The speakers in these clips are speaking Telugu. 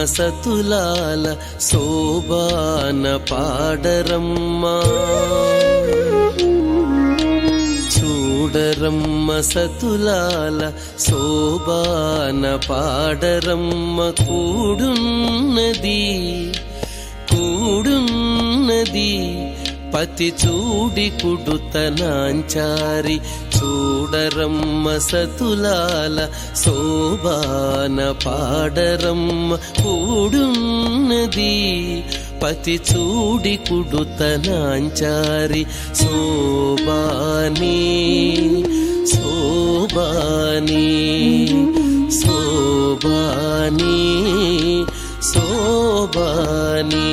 సతులాల శోభాన పాడరమ్మా. చూడరమ్మ సతులాల శోభాన పాడరమ్మ. కూడున్నది పతి చూడి కుడుతనాంచారి. చూడరమ్మ సతులాల శోభాన పాడరమ్మ. కూడున్నది పతి చూడి కుడుతనాంచారి. శోభాని శోభాని శోభాని శోభాని.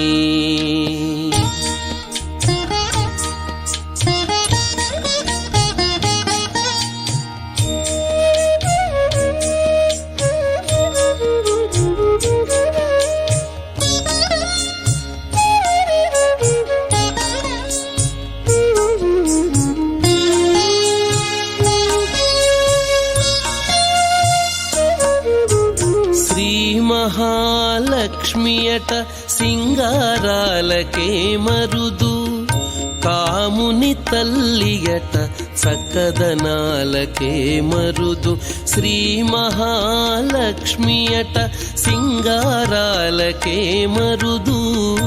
మహాలక్ష్మియట సింగారాలకే మరుదు. కాముని తల్లియట చక్కదనాలకే మరుదు. శ్రీ మహాలక్ష్మియట సింగారాలకే మరుదు.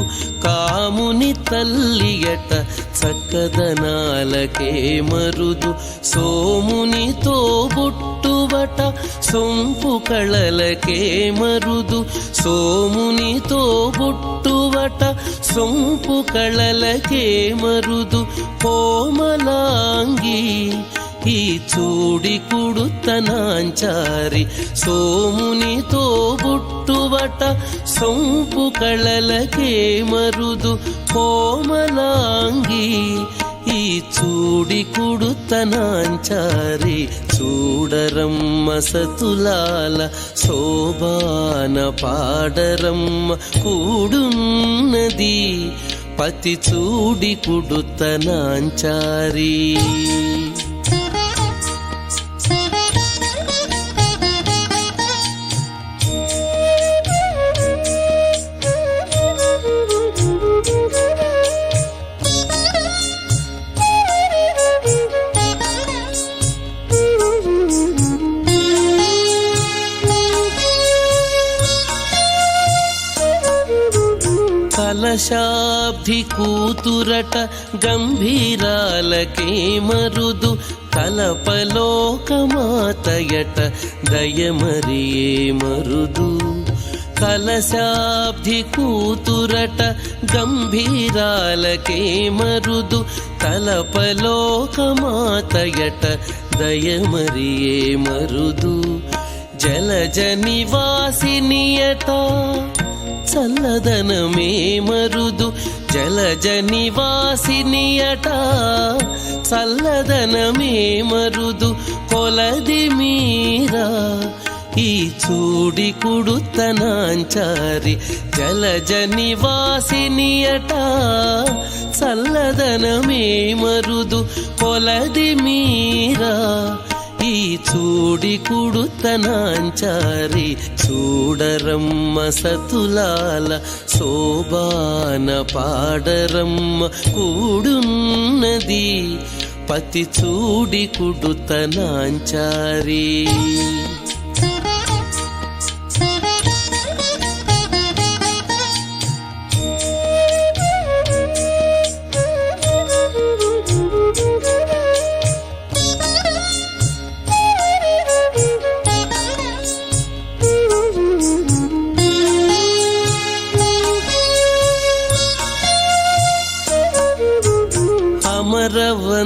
కాముని తల్లియట చక్కదనాలకే మరుదు. సోమునితో బుట్టువట సొంపు కళలకే మరుదు. సోమునితో బుట్టువట సొంపు కళలకే మరుదు. కోమలాంగి ఈ చూడి కుడుతనాంచారి. సోమునితో బుట్టువట సొంపు కళలకే మరుదు. కోమలాంగి ఈ చూడి కుడుతనాంచారి. చూడరమ్మ సతులాల శోభాన పాడరమ్మ. కూడున్నది పతి చూడి కుడుతనాంచారి. కలశాబ్ది కూతురట గంభీరాలకే మరుదు. కలపలోకమాతయట దయమరియే మరుదు. కలశాబ్ది కూతురట గంభీరాలకే మరుదు. కలపలోకమాతయట దయమరియే మరుదు. జలజ నివాసినియట చల్లదనమే మరుదు. జలజ నివాసినియట చల్లదనమే మరుదు. కొలది మీరా ఈ చూడి కుడుతనాంచారి. జలజ నివాసినియట చల్లదనమే మరుదు. కొలది మీరా ఈ చూడి కుడుతనాంచారి. చూడరమ్మ సతులాల శోభాన పాడరమ్మ. కూడున్నది పతి చూడి కుడుతనాంచారి.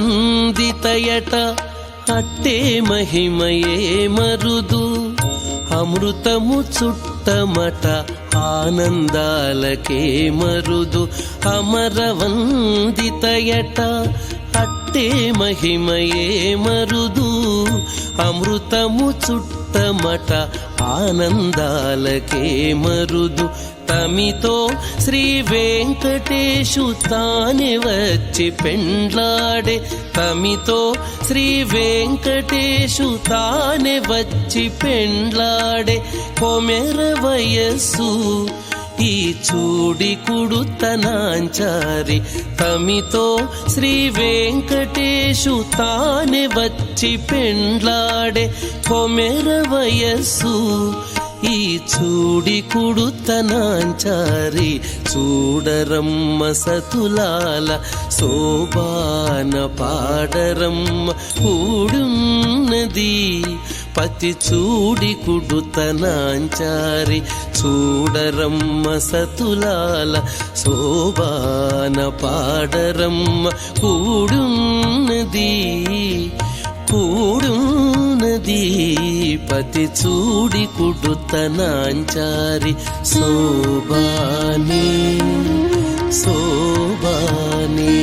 అమరవందితయట అట్టే మహిమయే మరుదు. అమృతము చుట్టమట ఆనందాలకే మరుదు. అమరవందితయట అట్టే మహిమయే మరుదు. అమృతము చుట్ట చుట్టమట ఆనందాలకే మరుదు తమితో శ్రీ వెంకటేశు తానే వచ్చి పెండ్లాడే తమితో శ్రీ వెంకటేశు తానే వచ్చి పెండ్లాడే కొమెర వయస్సు ఈ చూడి కుడుతనాంచారి తమితో శ్రీ వెంకటేశు తానే వచ్చి పెండ్లాడే కొమెర వయస్సు ఈ చూడి కుడుతనాంచారి చూడరమ్మ సతులాల శోభాన పాడరమ్మ కూడున్నది పతి చూడి కుడుతనాంచారి చూడరమ్మ సతులాల శోభాన పాడరమ్మ కూడున్నది కూడున్నది పతి చూడి కుడుతనాంచారి శోభానే శోభానే